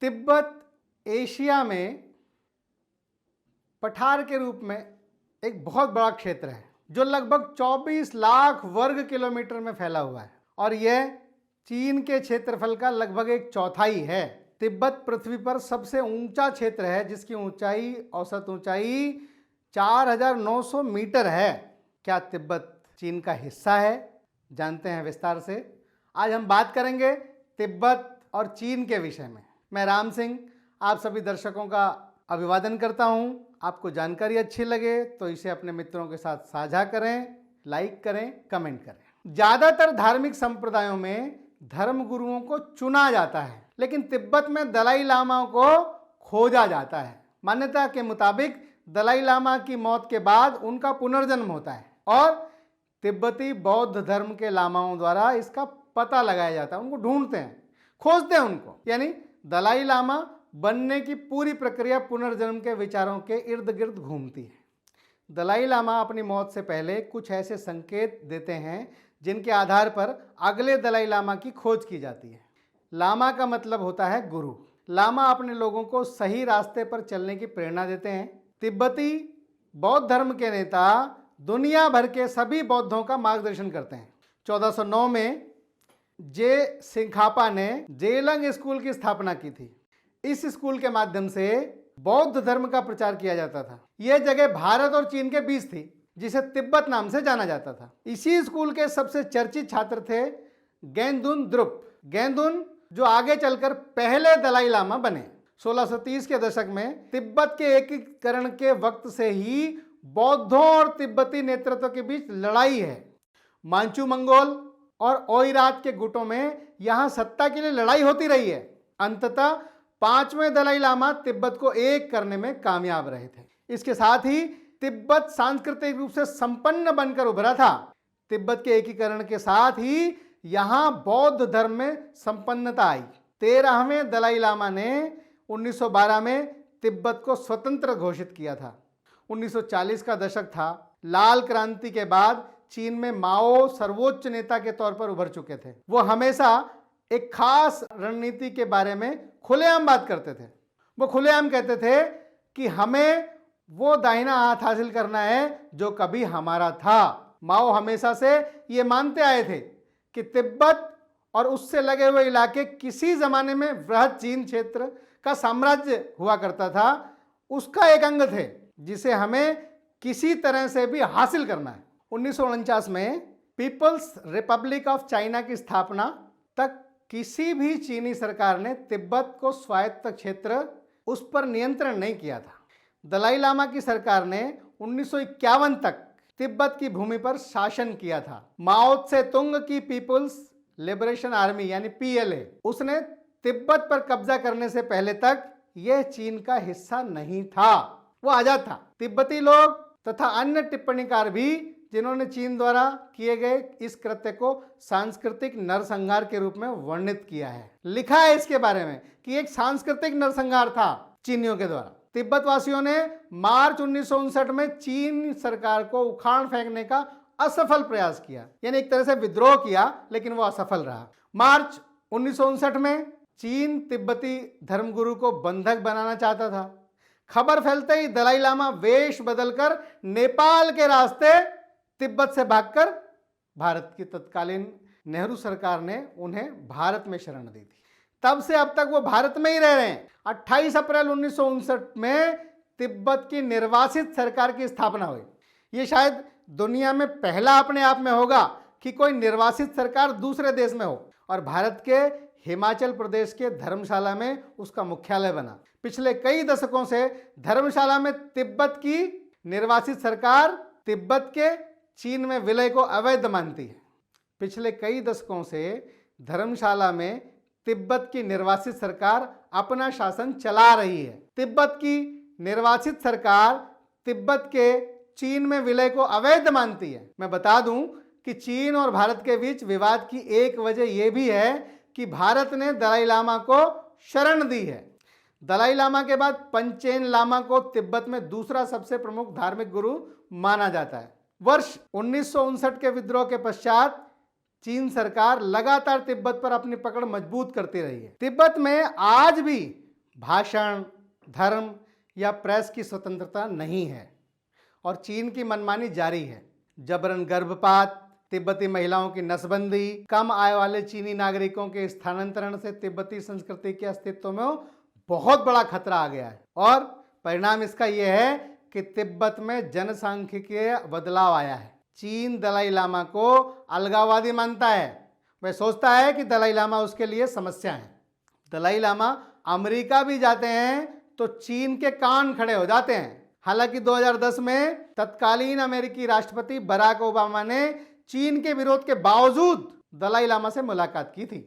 Tibet Asia में पठार के रूप में एक बहुत बड़ा क्षेत्र है जो लगभग 24 लाख वर्ग किलोमीटर में फैला हुआ है और यह चीन के क्षेत्रफल का लगभग एक चौथाई है। तिब्बत पृथ्वी पर सबसे ऊंचा क्षेत्र है जिसकी ऊंचाई औसत ऊंचाई 4900 मीटर है। क्या तिब्बत चीन का हिस्सा है? जानते हैं विस्तार से। आज हम बात करेंगे तिब्बत और चीन के विषय में। मैं राम सिंह आप सभी दर्शकों का अभिवादन करता हूं। आपको जानकारी अच्छी लगे तो इसे अपने मित्रों के साथ साझा करें, लाइक करें, कमेंट करें। ज़्यादातर धार्मिक संप्रदायों में धर्म गुरुओं को चुना जाता है, लेकिन तिब्बत में दलाई लामा को खोजा जाता है। मान्यता के मुताबिक दलाई लामा की मौत के बाद उनका पुनर्जन्म होता है और तिब्बती बौद्ध धर्म के लामाओं द्वारा इसका पता लगाया जाता है। उनको ढूंढते हैं, खोजते हैं उनको। यानी दलाई लामा बनने की पूरी प्रक्रिया पुनर्जन्म के विचारों के इर्द गिर्द घूमती है। दलाई लामा अपनी मौत से पहले कुछ ऐसे संकेत देते हैं जिनके आधार पर अगले दलाई लामा की खोज की जाती है। लामा का मतलब होता है गुरु। लामा अपने लोगों को सही रास्ते पर चलने की प्रेरणा देते हैं। तिब्बती बौद्ध धर्म के नेता दुनिया भर के सभी बौद्धों का मार्गदर्शन करते हैं। 1409 में जे सिंघापा ने जेलंग स्कूल की स्थापना की थी। इस स्कूल के माध्यम से बौद्ध धर्म का प्रचार किया जाता था। यह जगह भारत और चीन के बीच थी जिसे तिब्बत नाम से जाना जाता था। इसी स्कूल के सबसे चर्चित छात्र थे गेंदुन द्रुप। गेंदुन जो आगे चलकर पहले दलाई लामा बने। 1630 के दशक में तिब्बत के एकीकरण के वक्त से ही बौद्धों और तिब्बती नेतृत्व के बीच लड़ाई है। मांचू मंगोल और ओइरात के गुटों में यहां सत्ता के लिए लड़ाई होती रही है। अंततः 5वें दलाई लामा तिब्बत को एक करने में कामयाब रहे थे। इसके साथ ही तिब्बत सांस्कृतिक रूप से संपन्न बनकर उभरा था। तिब्बत के एकीकरण के साथ ही यहां बौद्ध धर्म में संपन्नता आई। 13वें दलाई लामा ने 1912 में तिब्बत को स्वतंत्र घोषित किया था। 1940 का दशक था। लाल क्रांति के बाद चीन में माओ सर्वोच्च नेता के तौर पर उभर चुके थे। वो हमेशा एक खास रणनीति के बारे में खुलेआम बात करते थे। वो खुलेआम कहते थे कि हमें वो दाहिना हाथ हासिल करना है जो कभी हमारा था। माओ हमेशा से ये मानते आए थे कि तिब्बत और उससे लगे हुए इलाके किसी जमाने में वृहद चीन क्षेत्र का साम्राज्य हुआ करता था, उसका एक अंग थे जिसे हमें किसी तरह से भी हासिल करना है। 1949 में पीपल्स रिपब्लिक ऑफ चाइना की स्थापना तक किसी भी चीनी सरकार ने तिब्बत को स्वायत्त क्षेत्र उस पर नियंत्रण नहीं किया था। दलाई लामा की सरकार ने 1951 तक तिब्बत की भूमि पर शासन किया था। माओ त्से तुंग की पीपल्स लिबरेशन आर्मी यानी पीएलए, उसने तिब्बत पर कब्जा करने से पहले तक यह चीन का हिस्सा नहीं था, वो आजाद था। तिब्बती लोग तथा अन्य टिप्पणीकार भी जिन्होंने चीन द्वारा किए गए इस कृत्य को सांस्कृतिक नरसंहार के रूप में वर्णित किया है। लिखा है इसके बारे में कि एक सांस्कृतिक नरसंहार था चीनियों के द्वारा। तिब्बत वासियों ने मार्च 1959 में चीन सरकार को उखाड़ फेंकने का असफल प्रयास किया, यानी एक तरह से विद्रोह किया, लेकिन वो असफल रहा। मार्च 1959 में चीन तिब्बती धर्मगुरु को बंधक बनाना चाहता था। खबर फैलते ही दलाई लामा वेश बदलकर नेपाल के रास्ते तिब्बत से भागकर भारत की तत्कालीन नेहरू सरकार ने उन्हें भारत में शरण दी थी। तब से अब तक वो भारत में ही रह रहे हैं। 28 अप्रैल 1959 में तिब्बत की निर्वासित सरकार की स्थापना हुई। ये शायद दुनिया में पहला अपने आप में होगा कि कोई निर्वासित सरकार दूसरे देश में हो, और भारत के हिमाचल प्रदेश के धर्मशाला में उसका मुख्यालय बना। पिछले कई दशकों से धर्मशाला में तिब्बत की निर्वासित सरकार तिब्बत के चीन में विलय को अवैध मानती है। पिछले कई दशकों से धर्मशाला में तिब्बत की निर्वासित सरकार अपना शासन चला रही है। तिब्बत की निर्वासित सरकार तिब्बत के चीन में विलय को अवैध मानती है। मैं बता दूं कि चीन और भारत के बीच विवाद की एक वजह यह भी है कि भारत ने दलाई लामा को शरण दी है। दलाई लामा के बाद पंचेन लामा को तिब्बत में दूसरा सबसे प्रमुख धार्मिक गुरु माना जाता है। वर्ष 1959 के विद्रोह के पश्चात चीन सरकार लगातार तिब्बत पर अपनी पकड़ मजबूत करती रही है। तिब्बत में आज भी भाषण, धर्म या प्रेस की स्वतंत्रता नहीं है और चीन की मनमानी जारी है। जबरन गर्भपात, तिब्बती महिलाओं की नसबंदी, कम आय वाले चीनी नागरिकों के स्थानांतरण से तिब्बती संस्कृति के अस्तित्व में बहुत बड़ा खतरा आ गया है और परिणाम इसका यह है कि तिब्बत में जनसांख्यिकीय बदलाव आया है। चीन दलाई लामा को अलगाववादी मानता है। वह सोचता है कि दलाई लामा उसके लिए समस्या है। दलाई लामा अमेरिका भी जाते हैं तो चीन के कान खड़े हो जाते हैं। हालांकि 2010 में तत्कालीन अमेरिकी राष्ट्रपति बराक ओबामा ने चीन के विरोध के बावजूद दलाई लामा से मुलाकात की थी।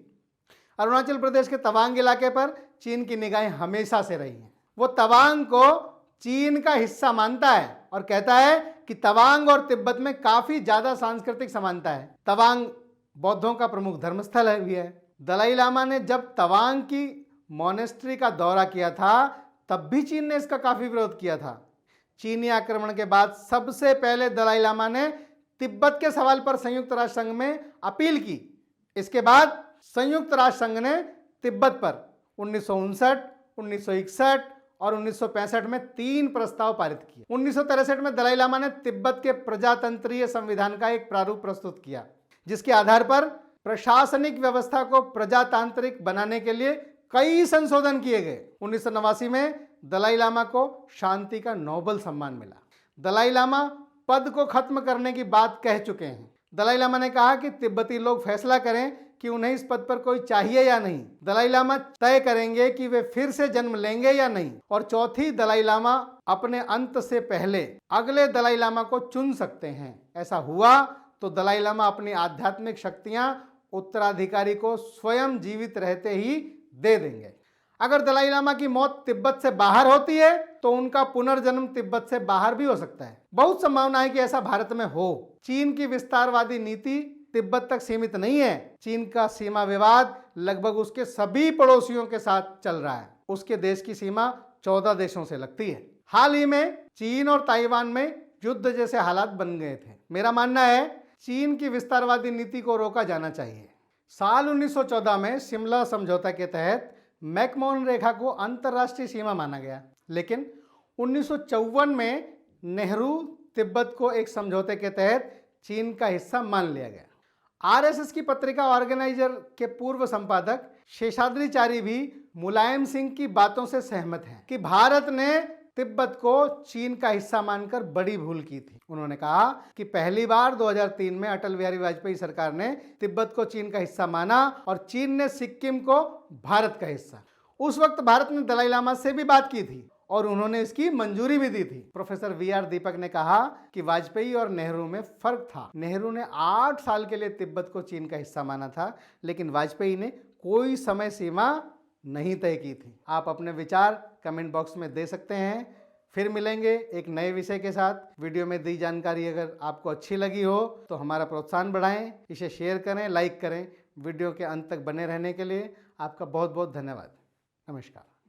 अरुणाचल प्रदेश के तवांग इलाके पर चीन की निगाहें हमेशा से रही हैं। वो तवांग को चीन का हिस्सा मानता है और कहता है कि तवांग और तिब्बत में काफी ज्यादा सांस्कृतिक समानता है। तवांग बौद्धों का प्रमुख धर्मस्थल भी है। दलाई लामा ने जब तवांग की मोनेस्ट्री का दौरा किया था तब भी चीन ने इसका काफी विरोध किया था। चीनी आक्रमण के बाद सबसे पहले दलाई लामा ने तिब्बत के सवाल पर संयुक्त राष्ट्र संघ में अपील की। इसके बाद संयुक्त राष्ट्र संघ ने तिब्बत पर 1959, 1961 और 1965 में 3 प्रस्ताव पारित किए। 1963 में दलाई लामा ने तिब्बत के प्रजातंत्रीय संविधान का एक प्रारूप प्रस्तुत किया, जिसके आधार पर प्रशासनिक व्यवस्था को प्रजातांत्रिक बनाने के लिए कई संशोधन किए गए। 1989 में दलाई लामा को शांति का नोबेल सम्मान मिला। दलाई लामा पद को खत्म करने की बात कह चुके हैं। दलाई लामा ने कहा कि तिब्बती लोग फैसला करें कि उन्हें इस पद पर कोई चाहिए या नहीं। दलाई लामा तय करेंगे कि वे फिर से जन्म लेंगे या नहीं। और चौथी, दलाई लामा अपने अंत से पहले अगले दलाई लामा को चुन सकते हैं। ऐसा हुआ तो दलाई लामा अपनी आध्यात्मिक शक्तियां उत्तराधिकारी को स्वयं जीवित रहते ही दे देंगे। अगर दलाई लामा की मौत तिब्बत से बाहर होती है तो उनका पुनर्जन्म तिब्बत से बाहर भी हो सकता है। बहुत संभावना है कि ऐसा भारत में हो। चीन की विस्तारवादी नीति तिब्बत तक सीमित नहीं है। चीन का सीमा विवाद लगभग उसके सभी पड़ोसियों के साथ चल रहा है। उसके देश की सीमा 14 देशों से लगती है। हाल ही में चीन और ताइवान में युद्ध जैसे हालात बन गए थे। मेरा मानना है चीन की विस्तारवादी नीति को रोका जाना चाहिए। साल 1914 में शिमला समझौता के तहत मैकमोहन रेखा को अंतर्राष्ट्रीय सीमा माना गया, लेकिन 1954 में नेहरू तिब्बत को एक समझौते के तहत चीन का हिस्सा मान लिया गया। आरएसएस की पत्रिका ऑर्गेनाइजर के पूर्व संपादक शेषाद्रीचारी भी मुलायम सिंह की बातों से सहमत हैं कि भारत ने तिब्बत को चीन का हिस्सा मानकर बड़ी भूल की थी। उन्होंने कहा कि पहली बार 2003 में अटल बिहारी वाजपेयी सरकार ने तिब्बत को चीन का हिस्सा माना और चीन ने सिक्किम को भारत का हिस्सा। उस वक्त भारत ने दलाई लामा से भी बात की थी और उन्होंने इसकी मंजूरी भी दी थी। प्रोफेसर वीआर दीपक ने कहा कि वाजपेयी और नेहरू में फर्क था। नेहरू ने 8 साल के लिए तिब्बत को चीन का हिस्सा माना था, लेकिन वाजपेयी ने कोई समय सीमा नहीं तय की थी। आप अपने विचार कमेंट बॉक्स में दे सकते हैं। फिर मिलेंगे एक नए विषय के साथ। वीडियो में दी जानकारी अगर आपको अच्छी लगी हो तो हमारा प्रोत्साहन बढ़ाएं, इसे शेयर करें, लाइक करें। वीडियो के अंत तक बने रहने के लिए आपका बहुत बहुत धन्यवाद। नमस्कार।